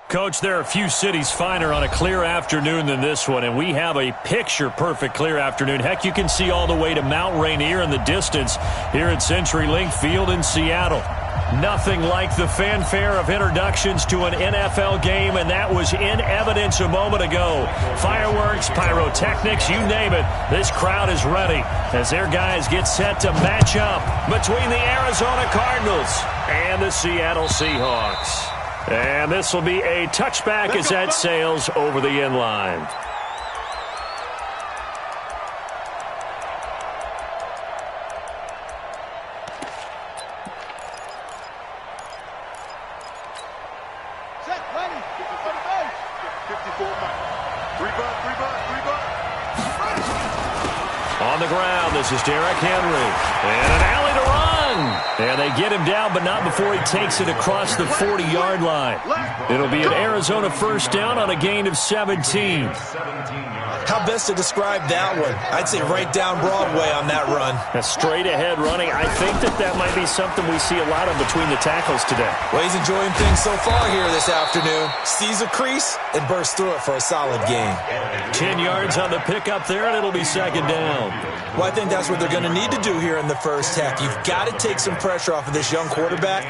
Coach, there are a few cities finer on a clear afternoon than this one, and we have a picture-perfect clear afternoon. Heck, you can see all the way to Mount Rainier in the distance here at CenturyLink Field in Seattle. Nothing like the fanfare of introductions to an NFL game, and that was in evidence a moment ago. Fireworks, pyrotechnics, you name it. This crowd is ready as their guys get set to match up between the Arizona Cardinals and the Seattle Seahawks. And this will be a touchback as that sails over the end line. On the ground, this is Derrick Henry. And an alley to run. And they get him down, but not before he takes it across the 40-yard line. It'll be an Arizona first down on a gain of 17. How best to describe that one? I'd say right down Broadway on that run. A straight-ahead running. I think that might be something we see a lot of between the tackles today. Well, he's enjoying things so far here this afternoon. Sees a crease and bursts through it for a solid gain. 10 yards on the pickup there, and it'll be second down. Well, I think that's what they're going to need to do here in the first half. You've got to take some pressure off of this young quarterback,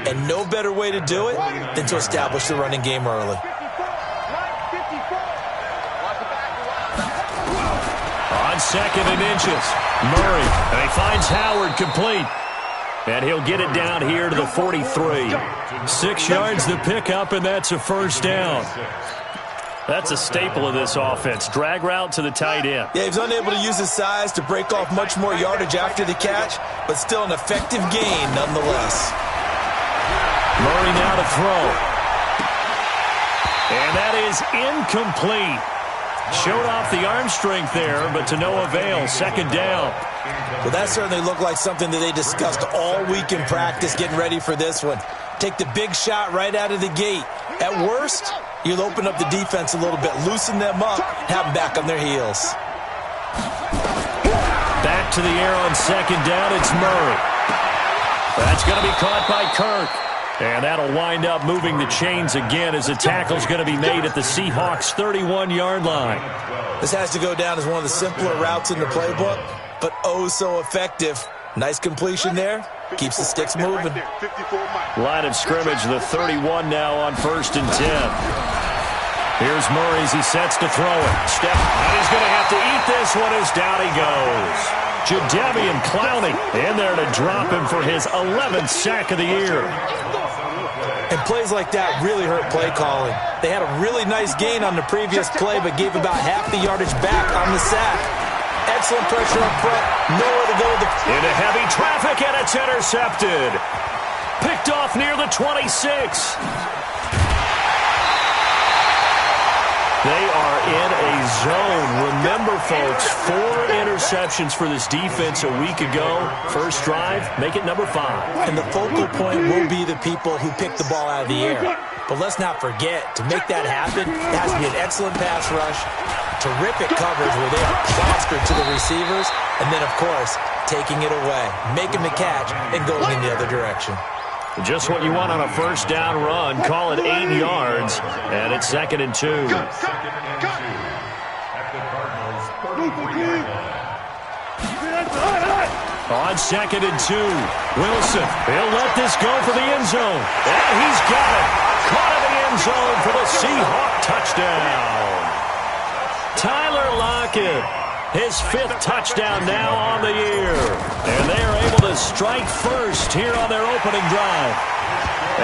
and no better way to do it than to establish the running game early. On second and inches, Murray, and he finds Howard complete. And he'll get it down here to the 43. 6 yards the pickup, and that's a first down. That's a staple of this offense. Drag route to the tight end. Yeah, he's unable to use his size to break off much more yardage after the catch, but still an effective gain nonetheless. Murray now to throw. And that is incomplete. Showed off the arm strength there, but to no avail. Second down. Well, that certainly looked like something that they discussed all week in practice, getting ready for this one. Take the big shot right out of the gate. At worst, you'll open up the defense a little bit, loosen them up, have them back on their heels. Back to the air on second down, it's Murray. That's going to be caught by Kirk. And that'll wind up moving the chains again as the tackle's going to be made at the Seahawks' 31-yard line. This has to go down as one of the simpler routes in the playbook, but oh so effective. Nice completion there. Keeps the sticks moving. Line of scrimmage, the 31 now on first and 10. Here's Murray as he sets to throw it. Step, and he's going to have to eat this one as down he goes. Jadeveon Clowney in there to drop him for his 11th sack of the year. And plays like that really hurt play calling. They had a really nice gain on the previous play, but gave about half the yardage back on the sack. Excellent pressure up front. Nowhere to go with the... Into heavy traffic, and it's intercepted. Picked off near the 26. They are in a zone. Remember, folks, 4 interceptions for this defense a week ago. First drive, make it number 5. And the focal point will be the people who pick the ball out of the air. But let's not forget, to make that happen, it has to be an excellent pass rush, terrific coverage where they are plastered to the receivers, and then, of course, taking it away, making the catch, and going in the other direction. Just what you want on a first down run. Call it 8 yards, and it's second and 2. On second and 2, Wilson, he'll let this go for the end zone. And he's got it. Caught in the end zone for the Seahawk touchdown. Tyler Lockett, his 5th touchdown now on the year. And they are able to strike first here on their opening drive.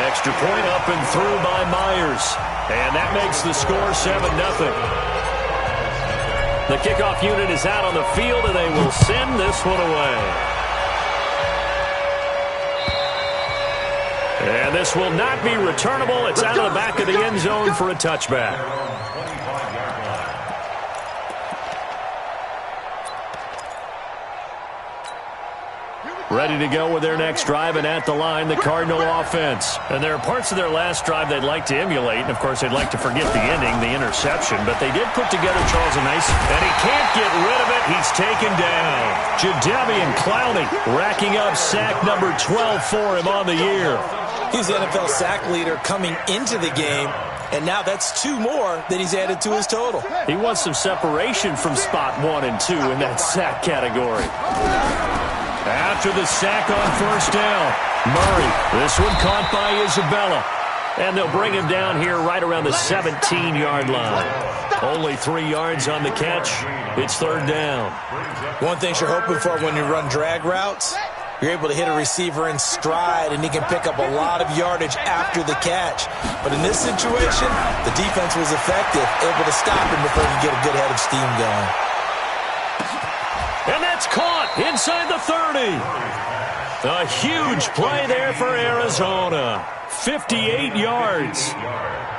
Extra point up and through by Myers. And that makes the score 7-0. The kickoff unit is out on the field, and they will send this one away. And this will not be returnable. It's out of the back of the end zone for a touchback. Ready to go with their next drive, and at the line, the Cardinal offense. And there are parts of their last drive they'd like to emulate, and of course they'd like to forget the ending, the interception, but they did put together Charles a nice, and he can't get rid of it. He's taken down. Jadeveon Clowney racking up sack number 12 for him on the year. He's the NFL sack leader coming into the game, and now that's 2 more that he's added to his total. He wants some separation from spot 1 and 2 in that sack category. After the sack on first down, Murray. This one caught by Isabella. And they'll bring him down here right around the 17-yard line. Only 3 yards on the catch. It's third down. One thing you're hoping for when you run drag routes, you're able to hit a receiver in stride, and he can pick up a lot of yardage after the catch. But in this situation, the defense was effective, able to stop him before he could get a good head of steam going. And that's caught inside the 30. A huge play there for Arizona. 58 yards.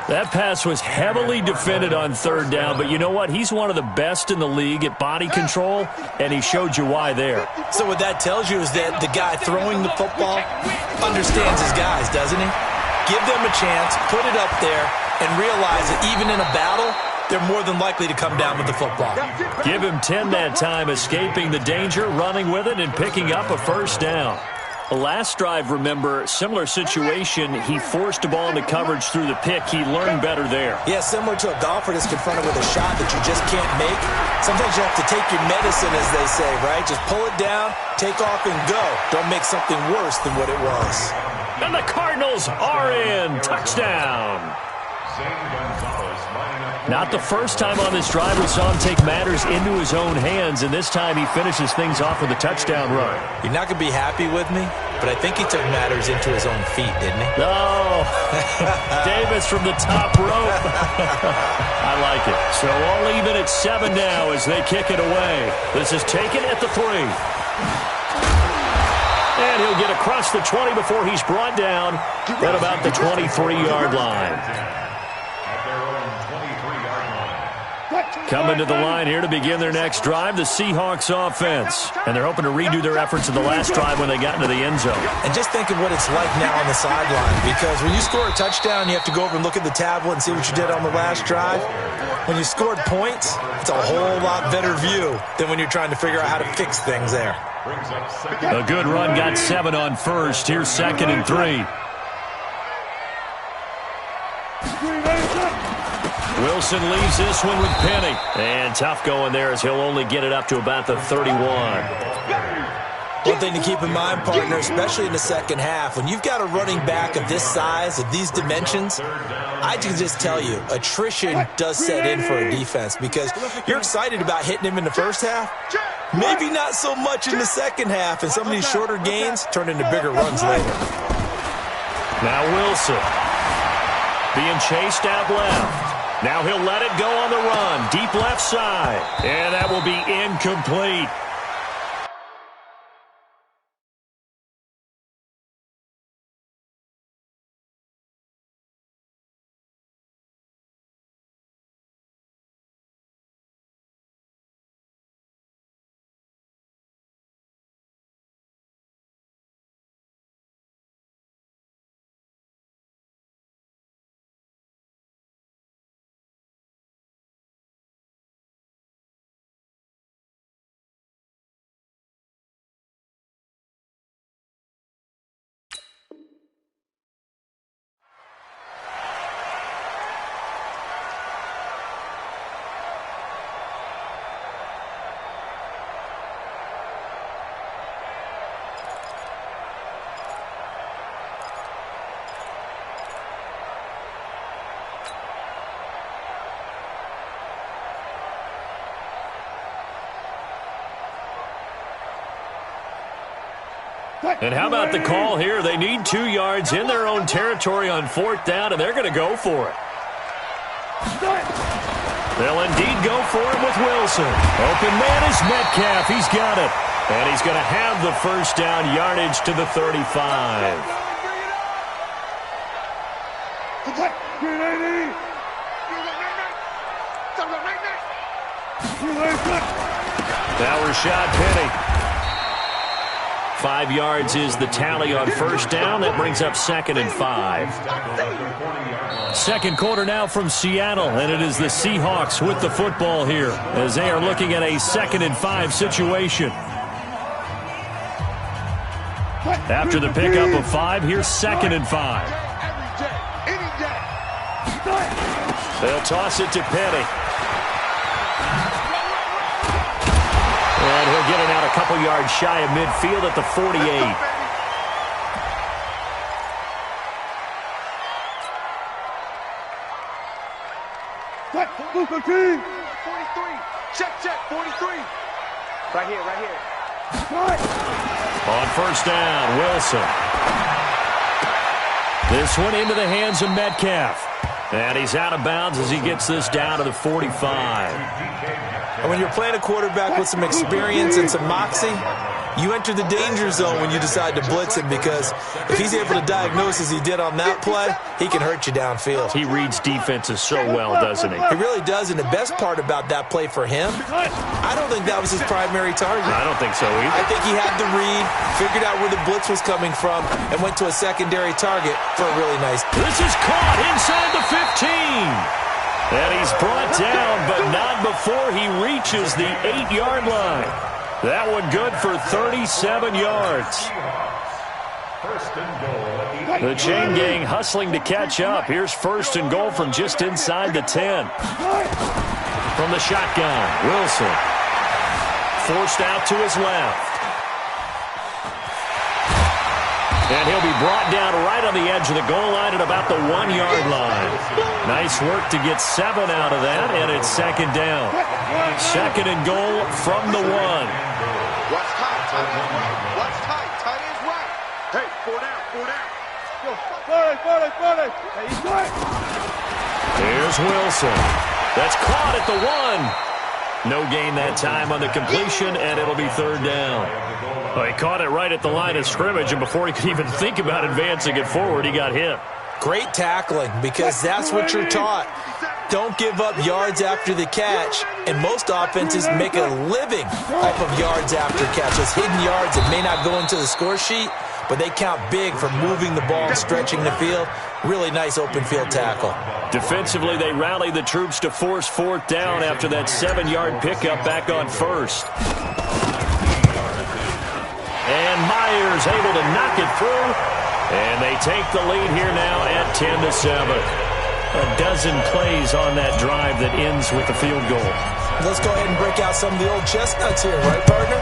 That pass was heavily defended on third down, but you know what? He's one of the best in the league at body control, and he showed you why there. So what that tells you is that the guy throwing the football understands his guys, doesn't he? Give them a chance, put it up there, and realize that even in a battle, they're more than likely to come down with the football. Give him 10 that time, escaping the danger, running with it, and picking up a first down. The last drive, remember, similar situation. He forced a ball into coverage through the pick. He learned better there. Yeah, similar to a golfer that's confronted with a shot that you just can't make. Sometimes you have to take your medicine, as they say, right? Just pull it down, take off, and go. Don't make something worse than what it was. And the Cardinals are in. Touchdown. Not the first time on this drive we saw him take matters into his own hands, and this time he finishes things off with a touchdown run. You're not going to be happy with me, but I think he took matters into his own feet, didn't he? No. Davis from the top rope. I like it. So all even at 7 now as they kick it away. This is taken at the 3. And he'll get across the 20 before he's brought down at about the 23-yard line. Coming to the line here to begin their next drive, the Seahawks offense. And they're hoping to redo their efforts in the last drive when they got into the end zone. And just think of what it's like now on the sideline, because when you score a touchdown, you have to go over and look at the tablet and see what you did on the last drive. When you scored points, it's a whole lot better view than when you're trying to figure out how to fix things there. A good run, got 7 on first. Here's 2nd and 3. Wilson leaves this one with Penny. And tough going there as he'll only get it up to about the 31. One thing to keep in mind, partner, especially in the second half, when you've got a running back of this size, of these dimensions, I can just tell you, attrition does set in for a defense because you're excited about hitting him in the first half. Maybe not so much in the second half, and some of these shorter gains turn into bigger runs later. Now Wilson being chased out left. Now he'll let it go on the run. Deep left side. And that will be incomplete. And how about the call here? They need 2 yards in their own territory on 4th down, and they're going to go for it. They'll indeed go for it with Wilson. Open man is Metcalf. He's got it. And he's going to have the first down, yardage to the 35. Now Rashad Penny. 5 yards is the tally on first down. That brings up 2nd and 5. Second quarter now from Seattle, and it is the Seahawks with the football here as they are looking at a 2nd and 5 situation. After the pickup of 5, here's 2nd and 5. They'll toss it to Petty. And he'll get it out a couple yards shy of midfield at the 48. Check, 43. Check, 43. Right here. On first down, Wilson. This one into the hands of Metcalf. And he's out of bounds as he gets this down to the 45. And when you're playing a quarterback with some experience and some moxie, you enter the danger zone when you decide to blitz him, because if he's able to diagnose as he did on that play, he can hurt you downfield. He reads defenses so well, doesn't he? He really does, and the best part about that play for him, I don't think that was his primary target. I don't think so either. I think he had the read, figured out where the blitz was coming from, and went to a secondary target for a really nice. This is caught inside the 15. And he's brought down, but not before he reaches the 8-yard line. That one good for 37 yards. The chain gang hustling to catch up. Here's 1st and goal from just inside the 10. From the shotgun, Wilson. Forced out to his left. And he'll be brought down right on the edge of the goal line at about the 1-yard line. Nice work to get 7 out of that, and it's 2nd down. 2nd and goal from the 1. Watch tight. Tight is right. Watch tight. Tight is right. Hey, 4 down. Here's Wilson. That's caught at the 1. No gain that time on the completion, and it'll be 3rd down. Well, he caught it right at the line of scrimmage, and before he could even think about advancing it forward, he got hit. Great tackling, because that's what you're taught. Don't give up yards after the catch, and most offenses make a living off of yards after catch. Those hidden yards that may not go into the score sheet, but they count big for moving the ball and stretching the field. Really nice open field tackle. Defensively, they rally the troops to force 4th down after that 7-yard pickup back on 1st. And Myers able to knock it through. And they take the lead here now at 10-7. A dozen plays on that drive that ends with a field goal. Let's go ahead and break out some of the old chestnuts here, right, partner?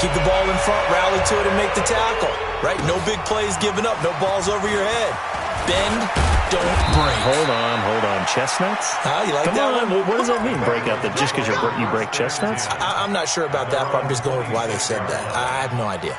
Keep the ball in front, rally to it, and make the tackle, right? No big plays given up, no balls over your head. Bend, don't break. Hold on. Chestnuts? You like Come that on. one? What does that mean, break out? Just because you break chestnuts? I'm not sure about that, but I'm just going with why they said that. I have no idea.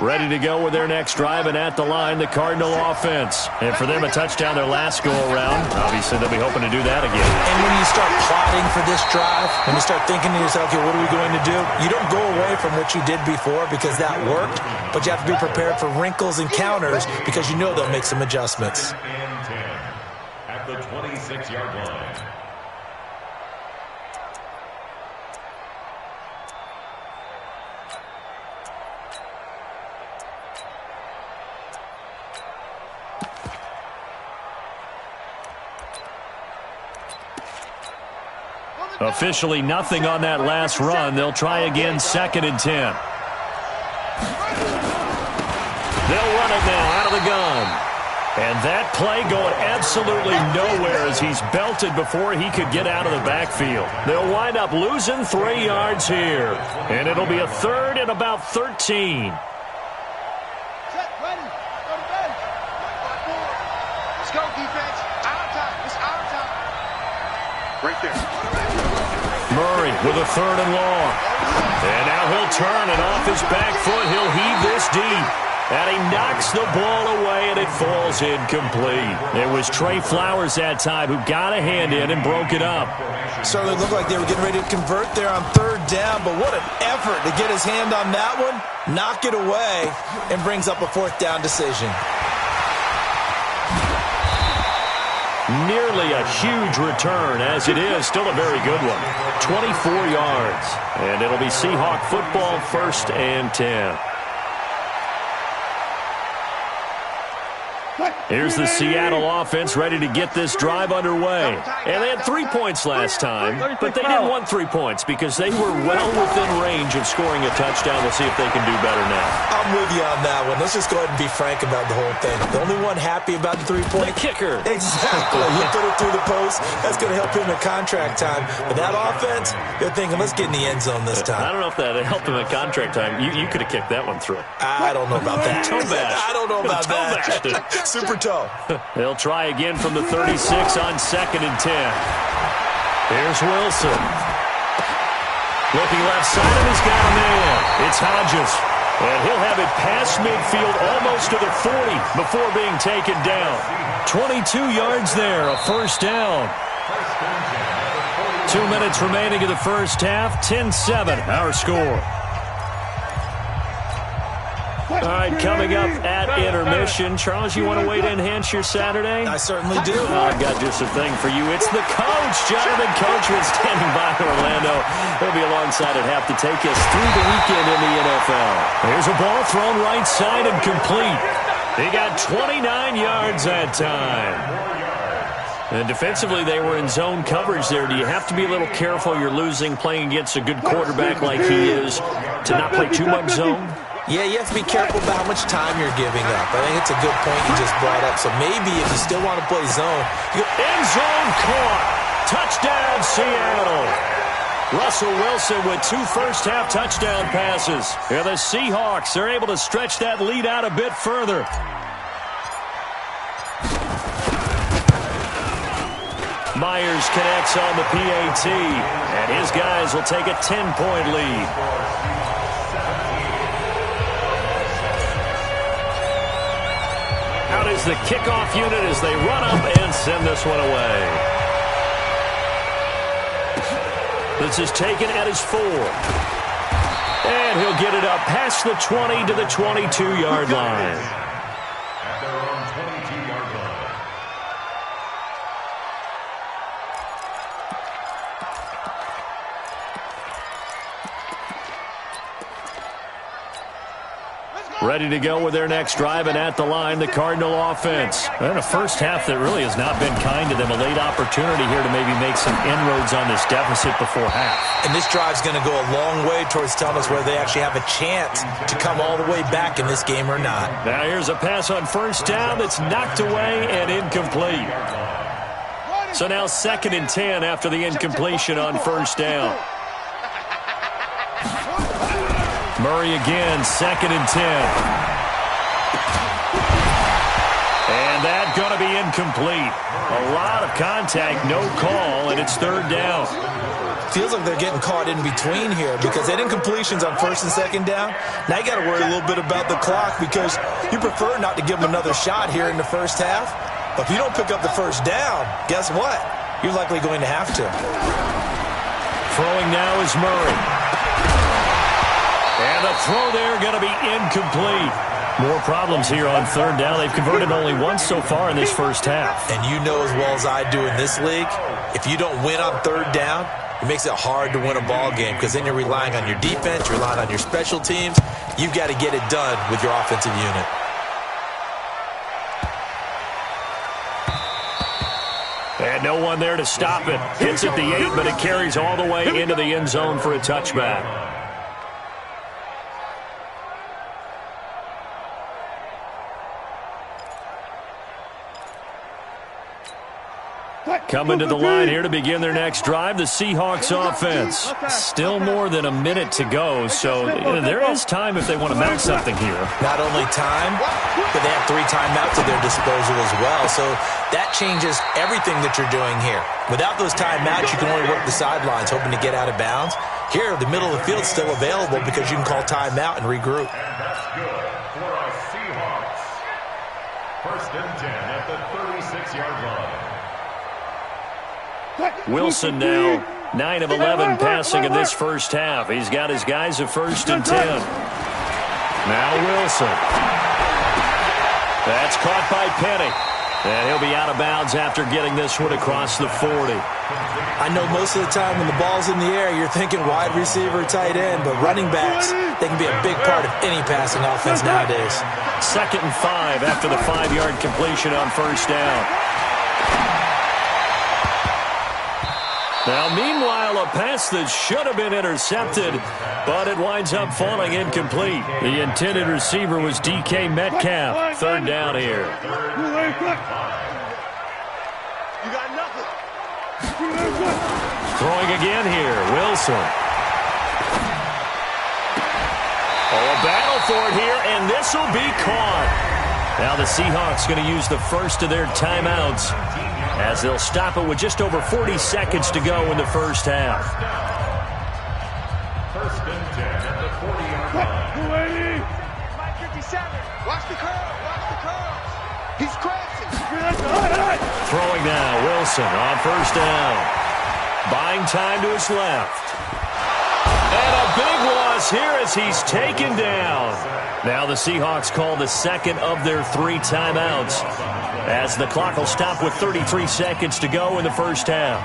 Ready to go with their next drive, and at the line, the Cardinal offense. And for them, a touchdown their last go-around. Obviously, they'll be hoping to do that again. And when you start plotting for this drive, when you start thinking to yourself, okay, what are we going to do? You don't go away from what you did before because that worked, but you have to be prepared for wrinkles and counters because you know they'll make some adjustments. At the 26-yard line. Officially nothing on that last run. They'll try again, 2nd and 10. They'll run it now out of the gun. And that play going absolutely nowhere as he's belted before he could get out of the backfield. They'll wind up losing 3 yards here. And it'll be a 3rd and about 13. Let's go, defense. Our time. It's our time. Right there. Murray with a 3rd and long. And now he'll turn, and off his back foot, he'll heave this deep. And he knocks the ball away, and it falls incomplete. It was Trey Flowers that time who got a hand in and broke it up. Certainly looked like they were getting ready to convert there on 3rd down, but what an effort to get his hand on that one, knock it away, and brings up a 4th down decision. Nearly a huge return, as it is still a very good one. 24 yards. And it'll be Seahawk football, 1st and 10. Here's the Seattle offense ready to get this drive underway. And they had 3 points last time, but they didn't want 3 points because they were well within range of scoring a touchdown. We'll see if they can do better now. I'm with you on that one. Let's just go ahead and be frank about the whole thing. The only one happy about the 3-point? The kicker. Exactly. He put it through the post. That's going to help him in contract time. But that offense, they're thinking, let's get in the end zone this time. I don't know if that helped him in contract time. You could have kicked that one through. I don't know about that. Toe bash. I don't know about that. Super toe. They'll try again from the 36 on 2nd and 10. Here's Wilson. Looking left side, and he's got a man. It's Hodges. And he'll have it past midfield almost to the 40 before being taken down. 22 yards there, a 1st down. 2 minutes remaining in the first half, 10-7, our score. All right, coming up at intermission. Charles, you want a way to enhance your Saturday? I certainly do. I've got just a thing for you. It's the coach. Jonathan Coachman standing by Orlando. He'll be alongside at half to take us through the weekend in the NFL. Here's a ball thrown right side and complete. He got 29 yards that time. And defensively, they were in zone coverage there. Do you have to be a little careful? You're losing playing against a good quarterback like he is to not play too much zone? Yeah, you have to be careful about how much time you're giving up. I think it's a good point you just brought up. So maybe if you still want to play zone. End zone caught. Touchdown, Seattle. Russell Wilson with 2 first-half touchdown passes. Yeah, the Seahawks are able to stretch that lead out a bit further. Myers connects on the PAT, and his guys will take a 10-point lead. Out is the kickoff unit as they run up and send this one away. This is taken at his 4. And he'll get it up past the 20 to the 22-yard line. At their own 22-yard line. Ready to go with their next drive, and at the line, the Cardinal offense. And a first half that really has not been kind to them. A late opportunity here to maybe make some inroads on this deficit before half. And this drive's going to go a long way towards telling us whether they actually have a chance to come all the way back in this game or not. Now here's a pass on first down that's knocked away and incomplete. So now 2nd and 10 after the incompletion on first down. Murray again, 2nd and 10. And that's going to be incomplete. A lot of contact, no call, and it's 3rd down. Feels like they're getting caught in between here because they had incompletions on 1st and 2nd down. Now you got to worry a little bit about the clock because you prefer not to give them another shot here in the first half. But if you don't pick up the first down, guess what? You're likely going to have to. Throwing now is Murray. And the throw there going to be incomplete. More problems here on 3rd down. They've converted only once so far in this first half. And you know as well as I do in this league, if you don't win on 3rd down, it makes it hard to win a ball game because then you're relying on your defense, you're relying on your special teams. You've got to get it done with your offensive unit. And no one there to stop it. Hits at the 8, but it carries all the way into the end zone for a touchback. Coming to the line here to begin their next drive, the Seahawks offense. Still more than a minute to go, so there is time if they want to mount something here. Not only time, but they have 3 timeouts at their disposal as well, so that changes everything that you're doing here. Without those timeouts, you can only work the sidelines, hoping to get out of bounds. Here, the middle of the field's still available because you can call timeout and regroup. And that's good for our Seahawks. 1st and 10 at the 36-yard line. Wilson now 9 of 11 passing in this first half. He's got his guys at 1st and 10. Now Wilson. That's caught by Penny. And he'll be out of bounds after getting this one across the 40. I know most of the time when the ball's in the air, you're thinking wide receiver, tight end, but running backs, they can be a big part of any passing offense nowadays. 2nd and 5 after the 5-yard completion on first down. Now, meanwhile, a pass that should have been intercepted, but it winds up falling incomplete. The intended receiver was DK Metcalf. 3rd down here. You got nothing. Throwing again here, Wilson. Oh, a battle for it here, and this will be caught. Now the Seahawks going to use the first of their timeouts as they'll stop it with just over 40 seconds to go in the first half. 1st and 10 at the 40-yard line. 57. Watch the curve. Watch the curve. He's crashing. Throwing now, Wilson on first down. Buying time to his left. And a big loss here as he's taken down. Now the Seahawks call the second of their 3 timeouts as the clock will stop with 33 seconds to go in the first half.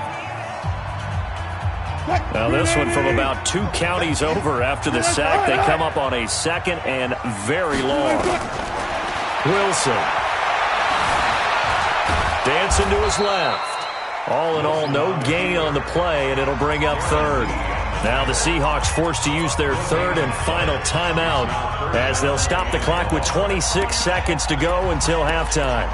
Now this one from about 2 counties over after the sack. They come up on a 2nd and very long. Wilson. Dancing to his left. All in all, no gain on the play, and it'll bring up 3rd. Now the Seahawks forced to use their 3rd and final timeout as they'll stop the clock with 26 seconds to go until halftime.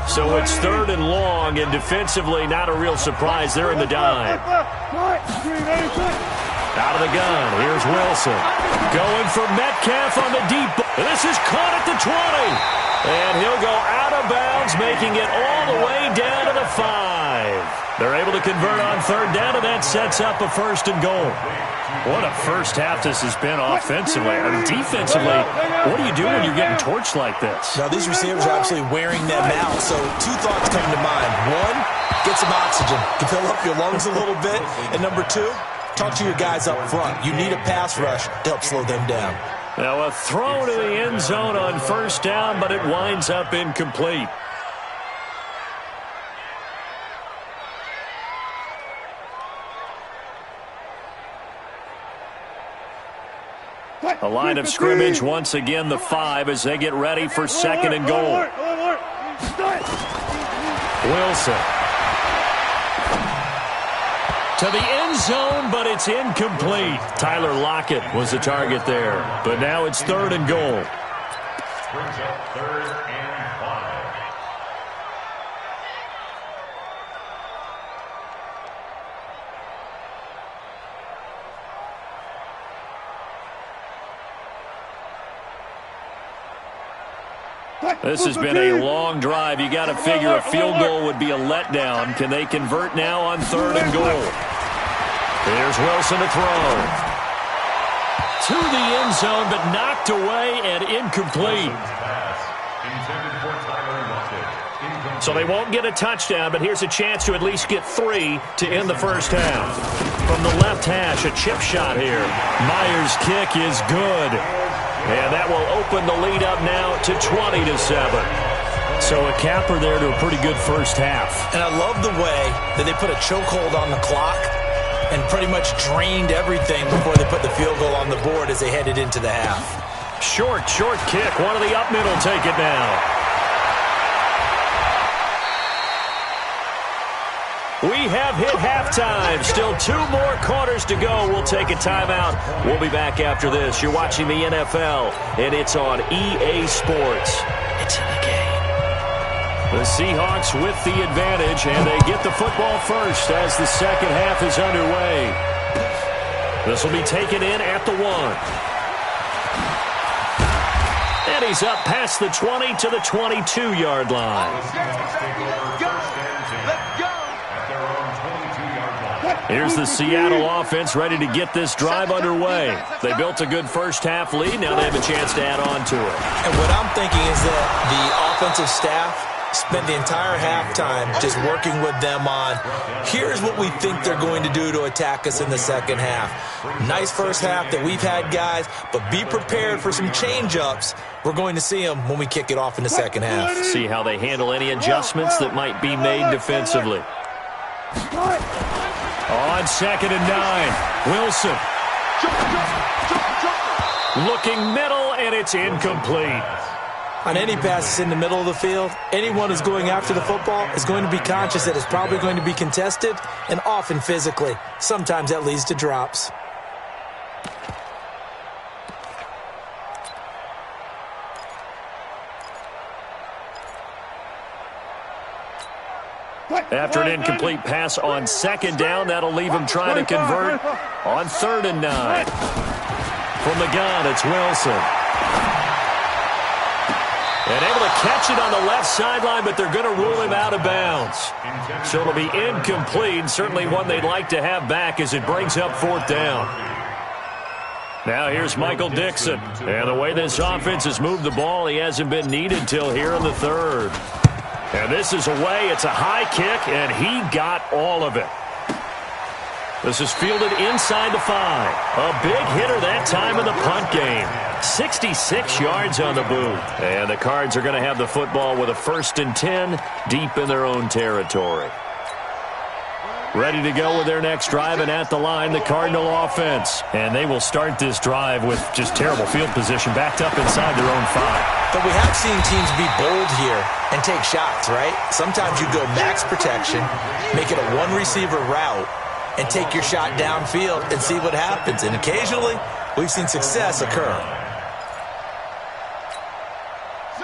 So it's 3rd and long, and defensively not a real surprise. They're in the dime. Out of the gun, here's Wilson. Going for Metcalf on the deep. This is caught at the 20. And he'll go out of bounds, making it all the way down to the 5. They're able to convert on 3rd down, and that sets up a 1st and goal. What a first half this has been offensively. I mean, defensively, what do you do when you're getting torched like this? Now, these receivers are absolutely wearing them out. So 2 thoughts come to mind. 1, get some oxygen. Fill up your lungs a little bit. And number 2, talk to your guys up front. You need a pass rush to help slow them down. Now a throw to the end zone on first down, but it winds up incomplete. A line of scrimmage, once again the 5 as they get ready for 2nd and goal. Wilson. To the end zone, but it's incomplete. Tyler Lockett was the target there. But now it's 3rd and goal. Brings up 3rd and 5. This has been a long drive. You got to figure a field goal would be a letdown. Can they convert now on 3rd and goal? Here's Wilson to throw. To the end zone, but knocked away and incomplete. So they won't get a touchdown, but here's a chance to at least get 3 to end the first half. From the left hash, a chip shot here. Myers' kick is good. And that will open the lead up now to 20-7. So a capper there to a pretty good first half. And I love the way that they put a chokehold on the clock and pretty much drained everything before they put the field goal on the board as they headed into the half. Short kick. One of the up middle take it now. We have hit halftime. Still 2 more quarters to go. We'll take a timeout. We'll be back after this. You're watching the NFL, and it's on EA Sports. It's in the game. The Seahawks with the advantage, and they get the football first as the second half is underway. This will be taken in at the 1. And he's up past the 20 to the 22-yard line. Here's the Seattle offense ready to get this drive underway. They built a good first half lead. Now they have a chance to add on to it. And what I'm thinking is that the offensive staff spent the entire halftime just working with them on, here's what we think they're going to do to attack us in the second half. Nice first half that we've had, guys, but be prepared for some change-ups. We're going to see them when we kick it off in the second half. See how they handle any adjustments that might be made defensively. On 2nd and 9, Wilson. Looking middle, and it's incomplete. On any passes in the middle of the field, anyone who's going after the football is going to be conscious that it's probably going to be contested, and often physically. Sometimes that leads to drops. After an incomplete pass on 2nd down, that'll leave him trying to convert on 3rd and 9. From the gun, it's Wilson. And able to catch it on the left sideline, but they're going to rule him out of bounds. So it'll be incomplete, certainly one they'd like to have back as it brings up 4th down. Now here's Michael Dixon. And the way this offense has moved the ball, he hasn't been needed till here in the 3rd. And this is away. It's a high kick, and he got all of it. This is fielded inside the 5. A big hitter that time in the punt game. 66 yards on the boot. And the Cards are going to have the football with a 1st and 10 deep in their own territory. Ready to go with their next drive, and at the line, the Cardinal offense. And they will start this drive with just terrible field position, backed up inside their own 5. But we have seen teams be bold here and take shots, right? Sometimes you go max protection, make it a one-receiver route, and take your shot downfield and see what happens. And occasionally, we've seen success occur.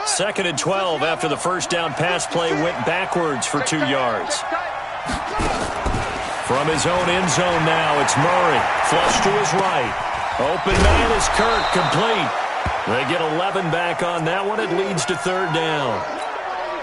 2nd and 12 after the first down pass play went backwards for 2 yards. From his own end zone now, it's Murray. Flush to his right. Open man is Kirk, complete. They get 11 back on that one. It leads to 3rd down.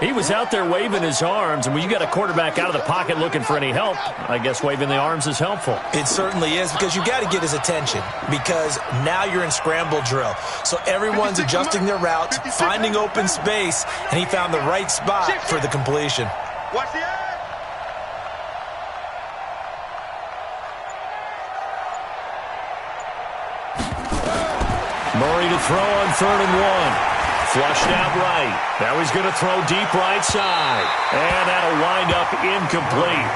He was out there waving his arms, and when you got a quarterback out of the pocket looking for any help, I guess waving the arms is helpful. It certainly is, because you got to get his attention, because now you're in scramble drill. So everyone's adjusting their routes, finding open space, and he found the right spot for the completion. Watch the edge. Murray to throw on 3rd and 1. Flushed out right. Now he's going to throw deep right side. And that'll wind up incomplete.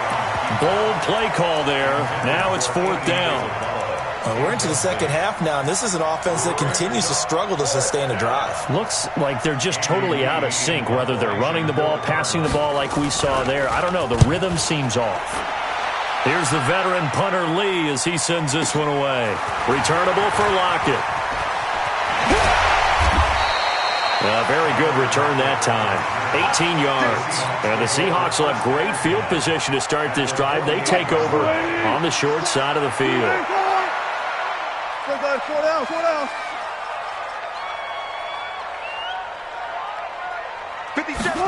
Bold play call there. Now it's 4th down. We're into the second half now, and this is an offense that continues to struggle to sustain a drive. Looks like they're just totally out of sync, whether they're running the ball, passing the ball like we saw there. I don't know. The rhythm seems off. Here's the veteran punter Lee as he sends this one away. Returnable for Lockett. A very good return that time. 18 yards. And the Seahawks will have great field position to start this drive. They take over on the short side of the field. 4 down, 4 down. 57.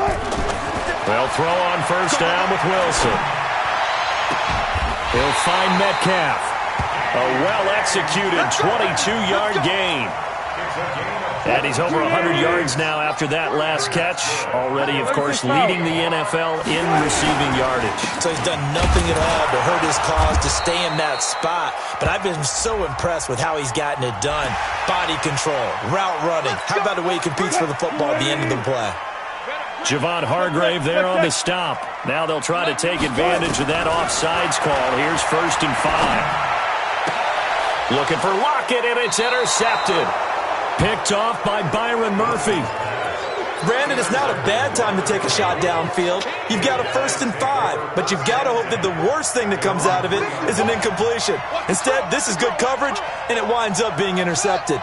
They'll throw on 1st down with Wilson. He'll find Metcalf. A well-executed 22-yard gain. And he's over 100 yards now after that last catch. Already, of course, leading the NFL in receiving yardage. So he's done nothing at all to hurt his cause to stay in that spot. But I've been so impressed with how he's gotten it done. Body control, route running. How about the way he competes for the football at the end of the play? Javon Hargrave there on the stop. Now they'll try to take advantage of that offsides call. Here's 1st and 5. Looking for Lockett, and it's intercepted. Picked off by Byron Murphy. Brandon, it's not a bad time to take a shot downfield. You've got a 1st and 5, but you've got to hope that the worst thing that comes out of it is an incompletion. Instead, this is good coverage, and it winds up being intercepted.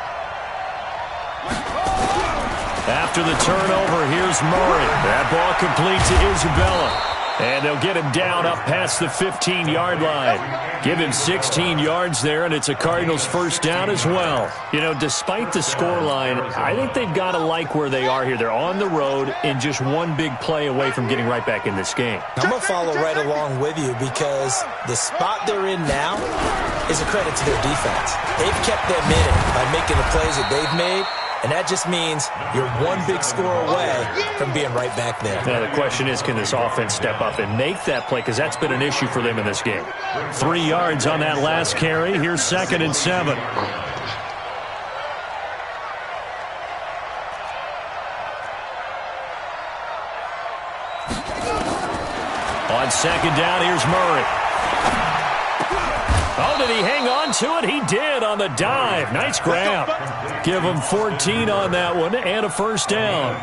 After the turnover, here's Murray. That ball complete to Isabella. And they'll get him down up past the 15-yard line. Give him 16 yards there, and it's a Cardinals 1st down as well. You know, despite the scoreline, I think they've got to like where they are here. They're on the road and just one big play away from getting right back in this game. I'm going to follow right along with you because the spot they're in now is a credit to their defense. They've kept them in it by making the plays that they've made, and that just means you're one big score away from being right back there. Now the question is, can this offense step up and make that play? Because that's been an issue for them in this game. 3 yards on that last carry. Here's 2nd and 7. On 2nd down, here's Murray. Oh, did he hang on to it? He did on the dive. Nice grab. Give him 14 on that one and a first down.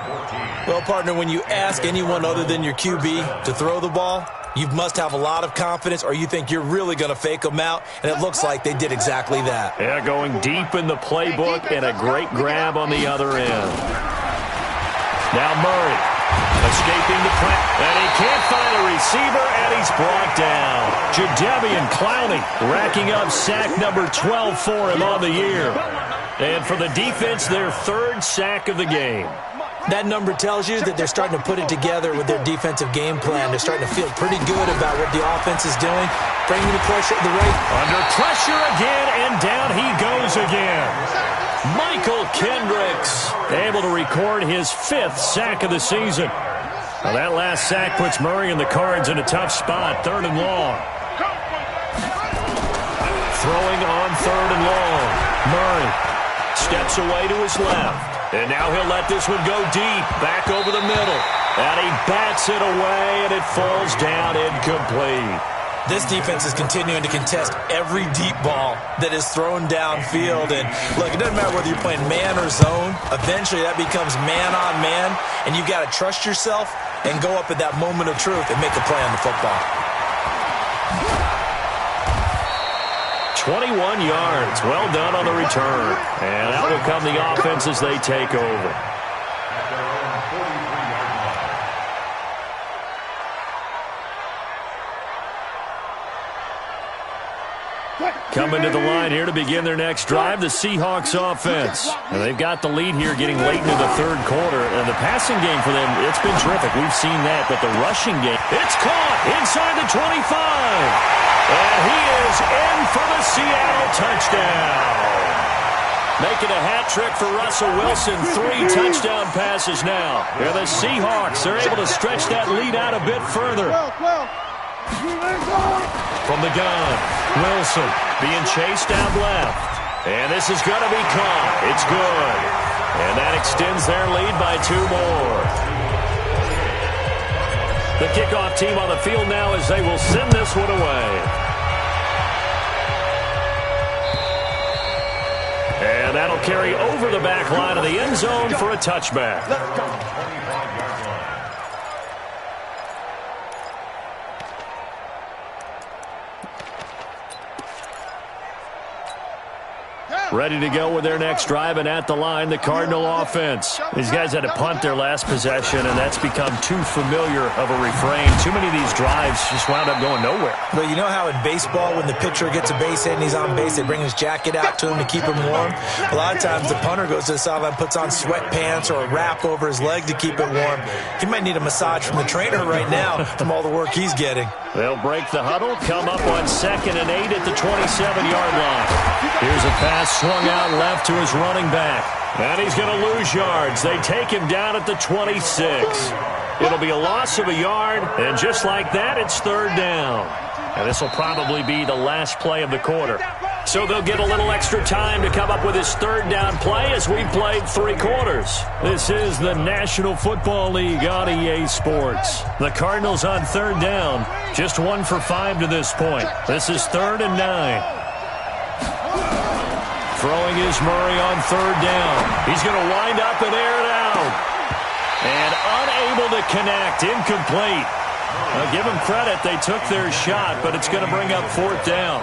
Well, partner, when you ask anyone other than your QB to throw the ball, you must have a lot of confidence or you think you're really going to fake them out, and it looks like they did exactly that. Yeah, going deep in the playbook and a great grab on the other end. Now Murray. Escaping the press, and he can't find a receiver, and he's brought down. Jadeveon Clowney racking up sack number 12 for him on the year. And for the defense, their 3rd sack of the game. That number tells you that they're starting to put it together with their defensive game plan. They're starting to feel pretty good about what the offense is doing, bringing the pressure at the right. Under pressure again, and down he goes again. Michael Kendricks able to record his 5th sack of the season. Now that last sack puts Murray and the Cards in a tough spot, 3rd and long. Throwing on 3rd and long. Murray steps away to his left. And now he'll let this one go deep, back over the middle. And he bats it away, and it falls down incomplete. This defense is continuing to contest every deep ball that is thrown downfield. And, look, it doesn't matter whether you're playing man or zone. Eventually that becomes man-on-man, and you've got to trust yourself and go up at that moment of truth and make a play on the football. 21 yards. Well done on the return. And out will come the offense as they take over. Coming to the line here to begin their next drive, the Seahawks offense. And they've got the lead here getting late into the 3rd quarter. And the passing game for them, it's been terrific. We've seen that. But the rushing game, it's caught inside the 25. And he is in for the Seattle touchdown. Making a hat trick for Russell Wilson. 3 touchdown passes now. And the Seahawks are able to stretch that lead out a bit further. From the gun, Wilson being chased down left. And this is going to be caught. It's good. And that extends their lead by 2 more. The kickoff team on the field now as they will send this one away. And that'll carry over the back line of the end zone for a touchback. Ready to go with their next drive, and at the line, the Cardinal offense. These guys had to punt their last possession, and that's become too familiar of a refrain. Too many of these drives just wound up going nowhere. Well, you know how in baseball, when the pitcher gets a base hit and he's on base, they bring his jacket out to him to keep him warm? A lot of times the punter goes to the sideline, puts on sweatpants or a wrap over his leg to keep it warm. He might need a massage from the trainer right now from all the work he's getting. They'll break the huddle, come up on 2nd and 8 at the 27-yard line. Here's a pass swung out left to his running back. And he's going to lose yards. They take him down at the 26. It'll be a loss of a yard, and just like that, it's 3rd down. And this will probably be the last play of the quarter. So they'll get a little extra time to come up with his 3rd down play as we've played 3 quarters. This is the National Football League on EA Sports. The Cardinals on 3rd down, just 1 for 5 to this point. This is 3rd and 9. Throwing is Murray on 3rd down. He's going to wind up and air it out. And unable to connect, incomplete. Now, give them credit, they took their shot, but it's going to bring up 4th down.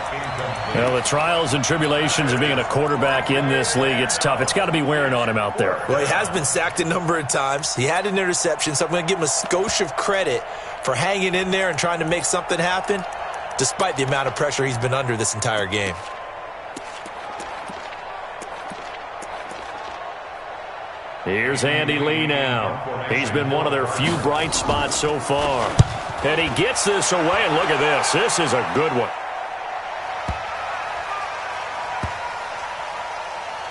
Well, the trials and tribulations of being a quarterback in this league, it's tough. It's got to be wearing on him out there. Well, he has been sacked a number of times. He had an interception, so I'm going to give him a skosh of credit for hanging in there and trying to make something happen, despite the amount of pressure he's been under this entire game. Here's Andy Lee now. He's been one of their few bright spots so far. And he gets this away, and look at this. This is a good one.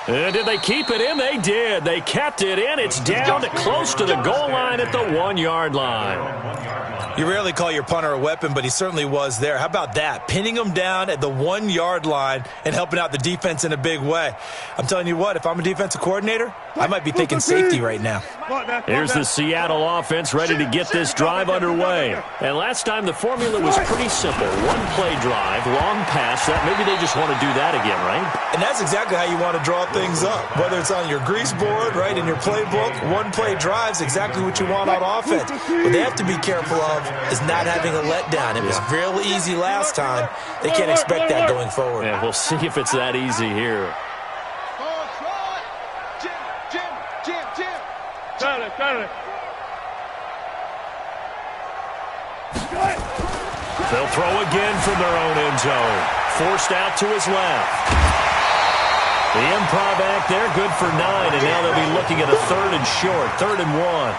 Did they keep it in? They did. They kept it in. It's down to close to the goal line at the 1-yard line. You rarely call your punter a weapon, but he certainly was there. How about that? Pinning him down at the 1-yard line and helping out the defense in a big way. I'm telling you what, if I'm a defensive coordinator, I might be thinking safety right now. Here's the Seattle offense ready to get this drive underway. And last time the formula was pretty simple. One-play drive, long pass. Maybe they just want to do that again, right? And that's exactly how you want to draw things up. Whether it's on your grease board, right, in your playbook, one-play drive's exactly what you want on offense. What they have to be careful of is not having a letdown. It was real easy last time. They can't expect that going forward. Yeah, we'll see if it's that easy here. They'll throw again from their own end zone. Forced out to his left. The improv act there, good for 9, and now they'll be looking at a 3rd and short, 3rd and 1.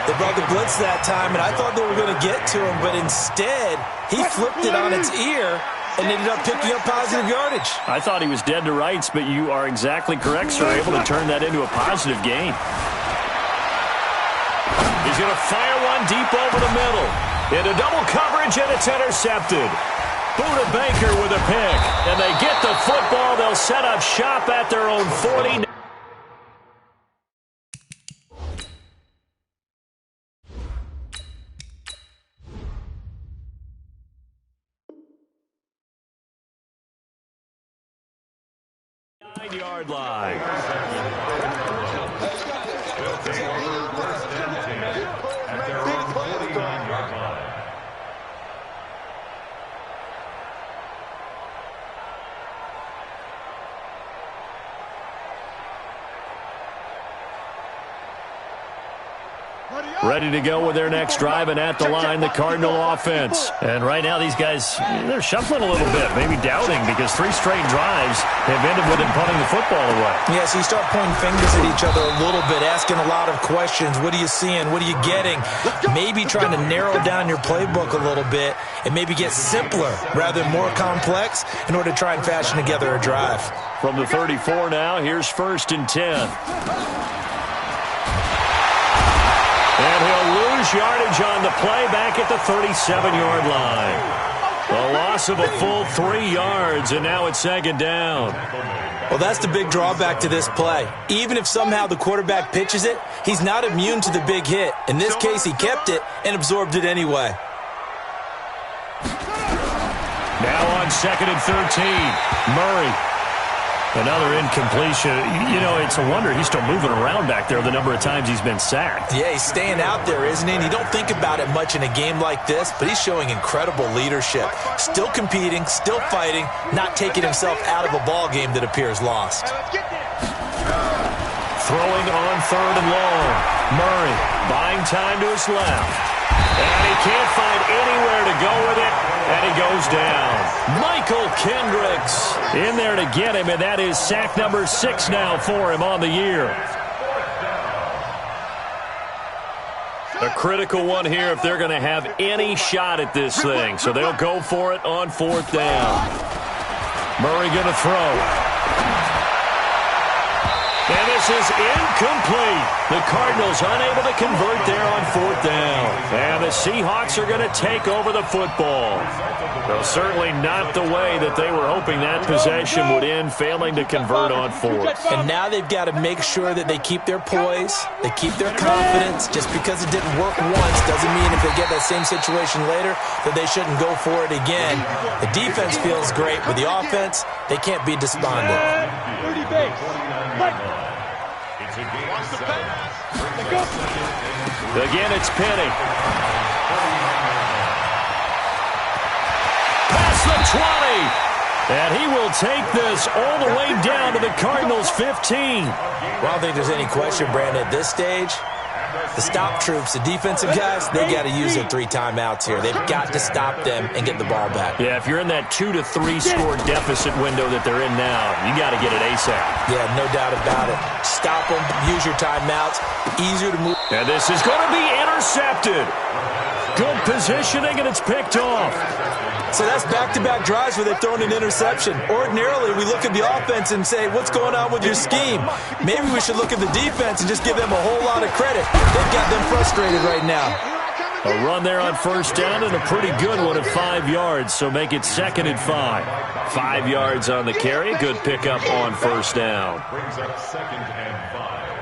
They brought the blitz that time, and I thought they were going to get to him, but instead, he flipped it on its ear and ended up picking up positive yardage. I thought he was dead to rights, but you are exactly correct, sir. Able to turn that into a positive gain. He's going to fire one deep over the middle. Into double coverage, and it's intercepted. Buda Baker with a pick, and they get the football. They'll set up shop at their own 40. Yard line. They'll take over 1st and 10 at their own 49-yard line. Ready to go with their next drive, and at the line, the Cardinal offense. And right now, these guys, they're shuffling a little bit, maybe doubting, because 3 straight drives have ended with them punting the football away. Yeah, so you start pointing fingers at each other a little bit, asking a lot of questions. What are you seeing? What are you getting? Maybe trying to narrow down your playbook a little bit and maybe get simpler rather than more complex in order to try and fashion together a drive. From the 34 now, here's 1st and 10. And he'll lose yardage on the play back at the 37-yard line. A loss of a full 3 yards, and now it's 2nd down. Well, that's the big drawback to this play. Even if somehow the quarterback pitches it, he's not immune to the big hit. In this case, he kept it and absorbed it anyway. Now on 2nd and 13, Murray. Another incompletion. You know, it's a wonder he's still moving around back there the number of times he's been sacked. Yeah, he's staying out there, isn't he? And you don't think about it much in a game like this, but he's showing incredible leadership. Still competing, still fighting, not taking himself out of a ball game that appears lost. Throwing on 3rd and long. Murray buying time to his left. And he can't find anywhere to go with it, and he goes down. Michael Kendricks in there to get him, and that is sack number 6 now for him on the year. A critical one here if they're going to have any shot at this thing, so they'll go for it on 4th down. Murray going to throw. And this is incomplete. The Cardinals unable to convert there on 4th down. And the Seahawks are going to take over the football. Well, certainly not the way that they were hoping that possession would end, failing to convert on 4th. And now they've got to make sure that they keep their poise, they keep their confidence. Just because it didn't work once doesn't mean if they get that same situation later that they shouldn't go for it again. The defense feels great. With the offense, they can't be despondent. Again, it's Penny. Past the 20. And he will take this all the way down to the Cardinals' 15. Well, I don't think there's any question, Brandon, at this stage. The stop troops, the defensive guys, they got to use their 3 timeouts here. They've got to stop them and get the ball back. Yeah, if you're in that 2 to 3 score deficit window that they're in now, you got to get it ASAP. Yeah, no doubt about it. Stop them, use your timeouts, easier to move. And this is going to be intercepted. Good positioning, and it's picked off. So that's back-to-back drives where they've thrown an interception. Ordinarily, we look at the offense and say, what's going on with your scheme? Maybe we should look at the defense and just give them a whole lot of credit. They've got them frustrated right now. A run there on first down and a pretty good one at 5 yards, so make it 2nd and 5. 5 yards on the carry. Good pickup on first down. Brings up 2nd and 5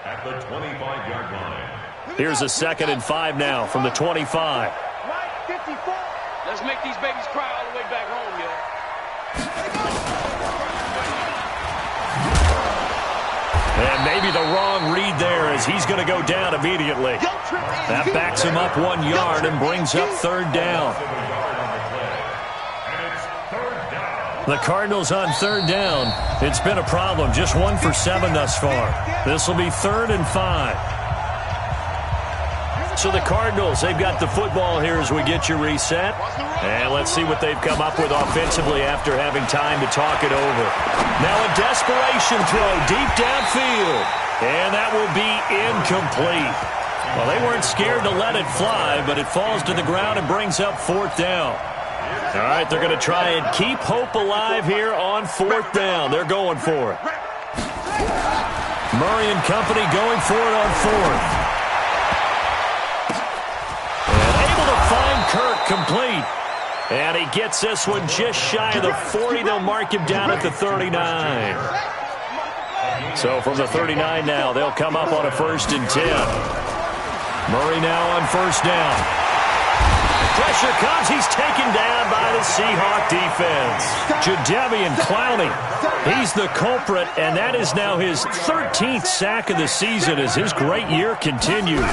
at the 25-yard line. Here's a 2nd and 5 now from the 25. Let's make these babies cry all the way back home, yo. And maybe the wrong read there as he's going to go down immediately. That backs him up 1 yard and brings up 3rd down. The Cardinals on 3rd down. It's been a problem. Just 1 for 7 thus far. This will be 3rd and 5. So the Cardinals, they've got the football here as we get you reset. And let's see what they've come up with offensively after having time to talk it over. Now a desperation throw deep downfield. And that will be incomplete. Well, they weren't scared to let it fly, but it falls to the ground and brings up 4th down. All right, they're going to try and keep hope alive here on 4th down. They're going for it. Murray and company going for it on 4th. Kirk complete. And he gets this one just shy of the 40. They'll mark him down at the 39. So from the 39 now, they'll come up on a 1st and 10. Murray now on 1st down. Pressure comes. He's taken down by the Seahawk defense. Jadeveon Clowney. He's the culprit, and that is now his 13th sack of the season as his great year continues.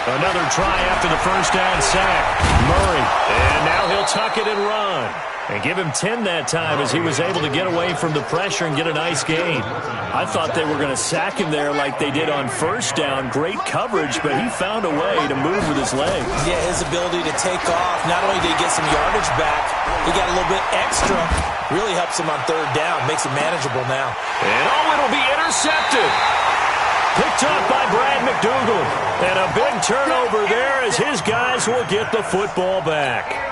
Another try after the 1st down sack. Murray, and now he'll tuck it and run. And give him 10 that time as he was able to get away from the pressure and get a nice gain. I thought they were going to sack him there like they did on 1st down. Great coverage, but he found a way to move with his legs. Yeah, his ability to take off. Not only did he get some yardage back, he got a little bit extra. Really helps him on 3rd down. Makes it manageable now. And it'll be intercepted. Picked up by Brad McDougal. And a big turnover there as his guys will get the football back.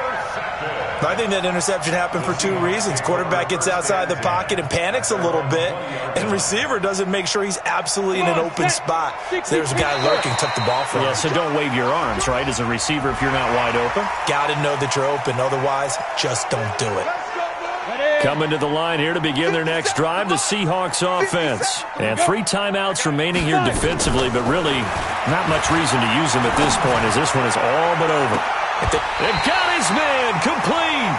I think that interception happened for 2 reasons. Quarterback gets outside the pocket and panics a little bit, and receiver doesn't make sure he's absolutely in an open spot. So there's a guy lurking, took the ball from him. Yeah, so don't wave your arms, right, as a receiver if you're not wide open. Got to know that you're open. Otherwise, just don't do it. Coming to the line here to begin their next drive, the Seahawks offense. And 3 timeouts remaining here defensively, but really not much reason to use them at this point as this one is all but over. They've got his man complete.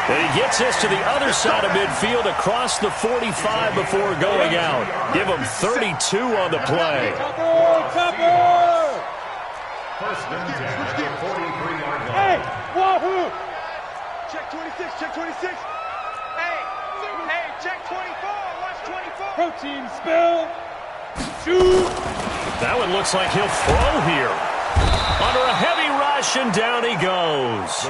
And he gets this to the other side of midfield across the 45 before going out. Give him 32 on the play. 1st and 10 at the 43-yard line. Hey, wahoo! Check 26, check 26. Hey, check 24, watch 24. Protein spill. Shoot. That one looks like he'll throw here. Under a heavy rush, and down he goes.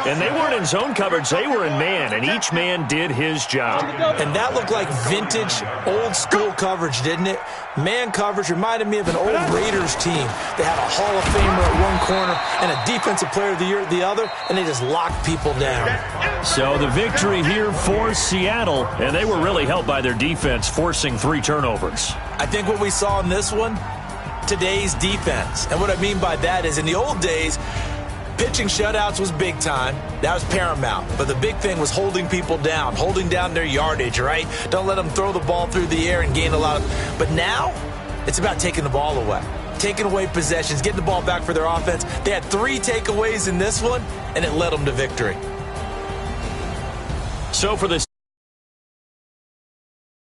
And they weren't in zone coverage. They were in man, and each man did his job. And that looked like vintage, old-school coverage, didn't it? Man coverage reminded me of an old Raiders team. They had a Hall of Famer at one corner and a Defensive Player of the Year at the other, and they just locked people down. So the victory here for Seattle, and they were really helped by their defense, forcing 3 turnovers. I think what we saw in this one, today's defense. And what I mean by that is in the old days, pitching shutouts was big time. That was paramount. But the big thing was holding people down, holding down their yardage, right? Don't let them throw the ball through the air and gain a lot of... But now, it's about taking the ball away. Taking away possessions, getting the ball back for their offense. They had 3 takeaways in this one, and it led them to victory. So for this